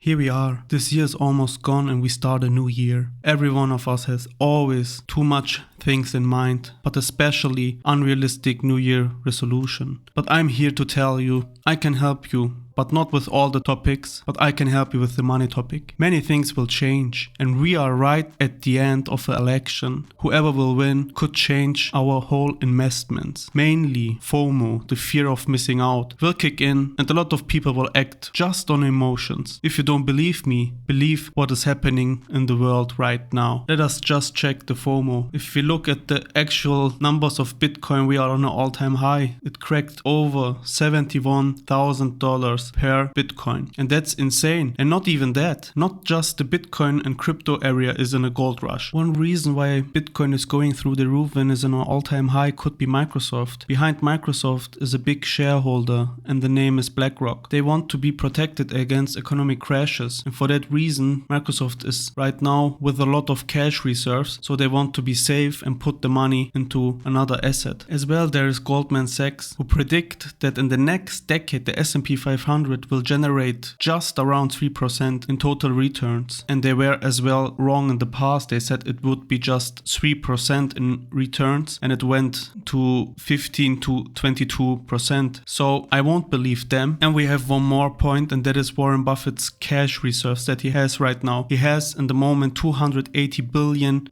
Here we are. This year is almost gone and we start a new year. Every one of us has always too much things in mind, but especially unrealistic New Year resolution. But I'm here to tell you, I can help you. But not with all the topics, but I can help you with the money topic. Many things will change and we are right at the end of the election. Whoever will win could change our whole investments. Mainly FOMO, the fear of missing out, will kick in and a lot of people will act just on emotions. If you don't believe me, believe what is happening in the world right now. Let us just check the FOMO. If we look at the actual numbers of Bitcoin, we are on an all-time high. It cracked over $71,000 per Bitcoin. And that's insane. And not even that. Not just the Bitcoin and crypto area is in a gold rush. One reason why Bitcoin is going through the roof and is on an all-time high could be Microsoft. Behind Microsoft is a big shareholder and the name is BlackRock. They want to be protected against economic crashes. And for that reason, Microsoft is right now with a lot of cash reserves. So they want to be safe and put the money into another asset. As well, there is Goldman Sachs who predict that in the next decade, the S&P 500 will generate just around 3% in total returns. And they were as well wrong in the past. They said it would be just 3% in returns and it went to 15 to 22%. So I won't believe them. And we have one more point, and that is Warren Buffett's cash reserves that he has right now. He has in the moment $280 billion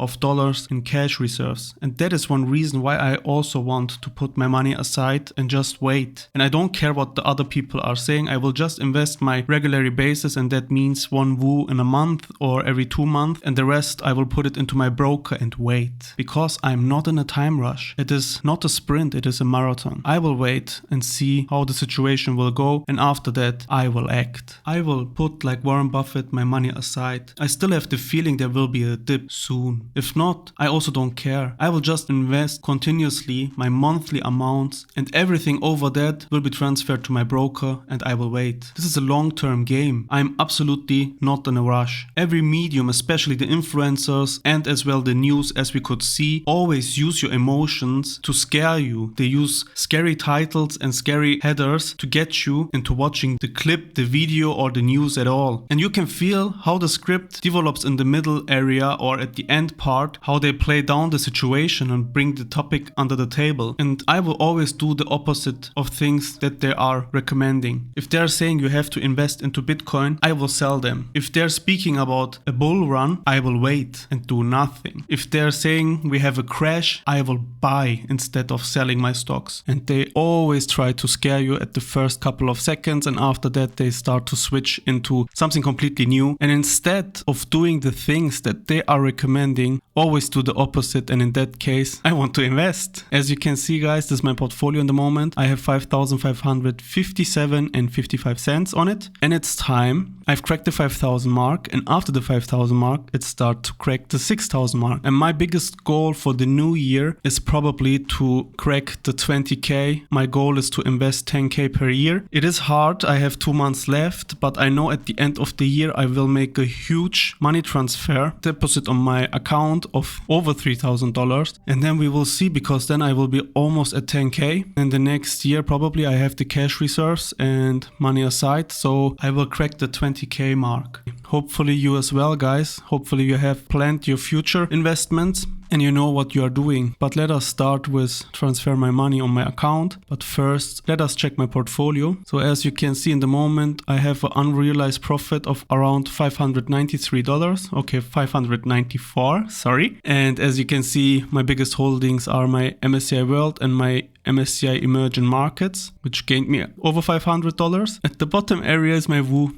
in cash reserves. And that is one reason why I also want to put my money aside and just wait. And I don't care what the other people are saying. I will just invest my regular basis, and that means one Wu in a month or every 2 months, and the rest I will put it into my broker and wait. Because I'm not in a time rush. It is not a sprint, it is a marathon. I will wait and see how the situation will go, and after that I will act. I will put, like Warren Buffett, my money aside. I still have the feeling there will be a dip soon. If not, I also don't care. I will just invest continuously my monthly amounts, and everything over that will be transferred to my broker and I will wait. This is a long-term game. I'm absolutely not in a rush. Every medium, especially the influencers and as well the news, as we could see, always use your emotions to scare you. They use scary titles and scary headers to get you into watching the clip, the video or the news at all. And you can feel how the script develops in the middle area or at the end part, how they play down the situation and bring the topic under the table. And I will always do the opposite of things that they are recommending. If they're saying you have to invest into Bitcoin, I will sell them. If they're speaking about a bull run, I will wait and do nothing. If they're saying we have a crash, I will buy instead of selling my stocks. And they always try to scare you at the first couple of seconds, and after that they start to switch into something completely new. And instead of doing the things that they are recommending, always do the opposite, and in that case, I want to invest. As you can see, guys, this is my portfolio in the moment. I have 5,557 and 55 cents on it, and it's time. I've cracked the 5,000 mark, and after the 5,000 mark, it starts to crack the 6,000 mark. And my biggest goal for the new year is probably to crack the 20k. My goal is to invest 10k per year. It is hard. I have 2 months left, but I know at the end of the year, I will make a huge money transfer deposit on my account of over $3,000. And then we will see, because then I will be almost at 10k. And the next year, probably I have the cash reserves and money aside. So I will crack the 20k mark. Hopefully you as well, guys. Hopefully you have planned your future investments and you know what you are doing. But let us start with transfer my money on my account. But first, let us check my portfolio. So as you can see in the moment, I have an unrealized profit of around $593. Okay, 594, sorry. And as you can see, my biggest holdings are my MSCI World and my MSCI Emerging Markets, which gained me over $500. At the bottom area is my Wu.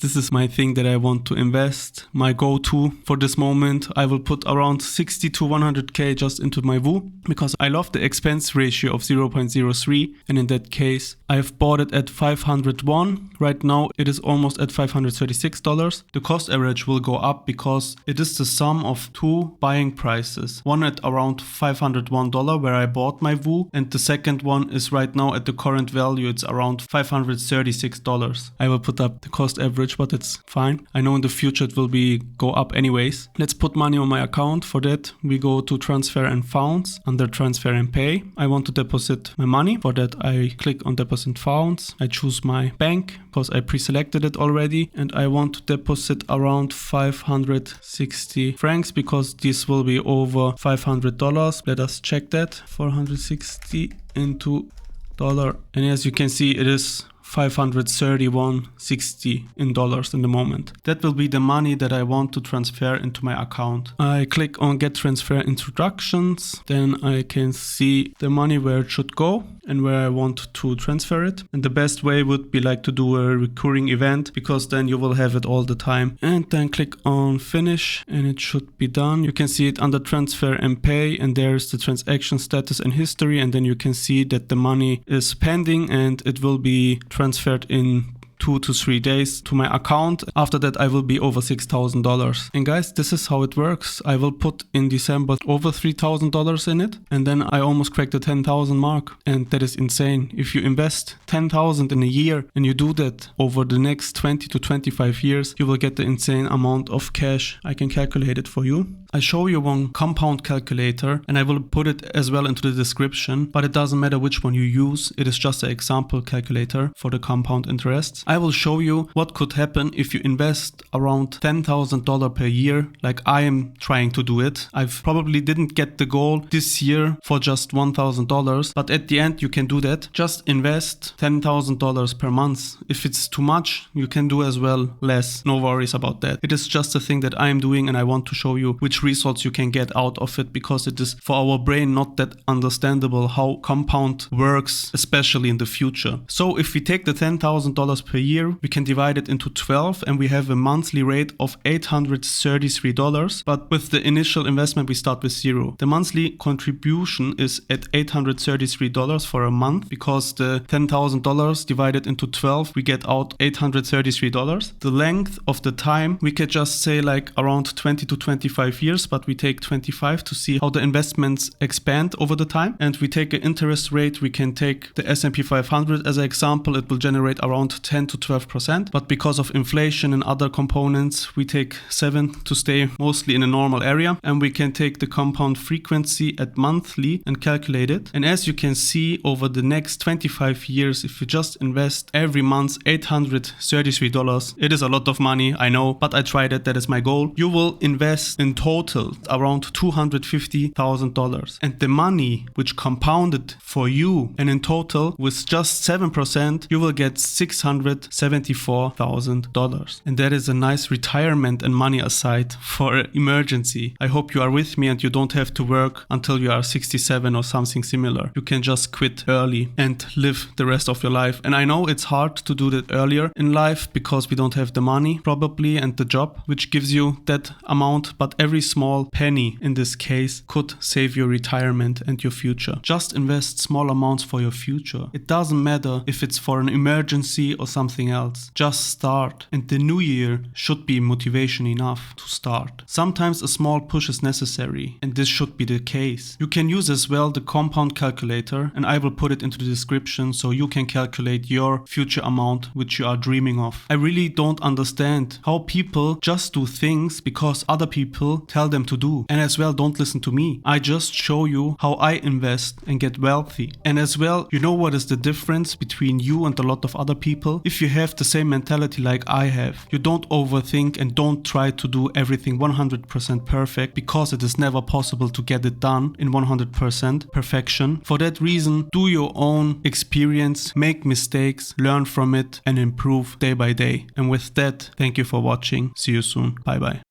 This is my thing that I want to invest, my go-to for this moment. I will put around 60 to 100k just into my Wu because I love the expense ratio of 0.03, and in that case I've bought it at 501. Right now it is almost at $536. The cost average will go up because it is the sum of two buying prices. One at around $501 where I bought my Wu, and the second one is right now at the current value, it's around $536. I will put up the cost average leverage, but it's fine. I know in the future it will go up anyways. Let's put money on my account. For that, we go to transfer and funds under transfer and pay. I want to deposit my money. For that, I click on deposit funds. I choose my bank because I pre-selected it already, and I want to deposit around 560 francs because this will be over $500. Let us check that. 460 into dollar, and as you can see, it is 531.60 in dollars in the moment. That will be the money that I want to transfer into my account. I click on get transfer instructions. Then I can see the money where it should go and where I want to transfer it. And the best way would be like to do a recurring event, because then you will have it all the time. And then click on finish and it should be done. You can see it under transfer and pay, and there's the transaction status and history. And then you can see that the money is pending and it will be transferred in 2 to 3 days to my account. After that, I will be over $6,000. And guys, this is how it works. I will put in December over $3,000 in it, and then I almost cracked the 10,000 mark. And that is insane. If you invest 10,000 in a year and you do that over the next 20 to 25 years, you will get the insane amount of cash. I can calculate it for you. I show you one compound calculator, and I will put it as well into the description, but it doesn't matter which one you use. It is just an example calculator for the compound interest. I will show you what could happen if you invest around $10,000 per year, like I am trying to do it. I've probably didn't get the goal this year for just $1,000, but at the end you can do that. Just invest $10,000 per month. If it's too much, you can do as well less. No worries about that. It is just a thing that I am doing, and I want to show you which results you can get out of it, because it is for our brain not that understandable how compound works, especially in the future. So if we take the $10,000 per year, we can divide it into 12 and we have a monthly rate of $833. But with the initial investment, we start with zero. The monthly contribution is at $833 for a month, because the $10,000 divided into 12, we get out $833. The length of the time, we could just say like around 20 to 25 years, but we take 25 to see how the investments expand over the time. And we take an interest rate. We can take the S&P 500 as an example. It will generate around 10 to 12%. But because of inflation and other components, we take 7 to stay mostly in a normal area. And we can take the compound frequency at monthly and calculate it. And as you can see, over the next 25 years, if you just invest every month $833, it is a lot of money, I know, but I tried it. That is my goal. You will invest in total around $250,000, and the money which compounded for you, and in total with just 7%, you will get $674,000, and that is a nice retirement and money aside for an emergency. I hope you are with me and you don't have to work until you are 67 or something similar. You can just quit early and live the rest of your life. And I know it's hard to do that earlier in life because we don't have the money probably and the job which gives you that amount, but every small penny in this case could save your retirement and your future. Just invest small amounts for your future. It doesn't matter if it's for an emergency or something else. Just start, and the new year should be motivation enough to start. Sometimes a small push is necessary, and this should be the case. You can use as well the compound calculator, and I will put it into the description so you can calculate your future amount which you are dreaming of. I really don't understand how people just do things because other people tell them to do, and as well don't listen to me. I just show you how I invest and get wealthy. And as well, you know what is the difference between you and a lot of other people? If you have the same mentality like I have, you don't overthink and don't try to do everything 100% perfect, because it is never possible to get it done in 100% perfection. For that reason, do your own experience, make mistakes, learn from it, and improve day by day. And with that, thank you for watching. See you soon. Bye bye.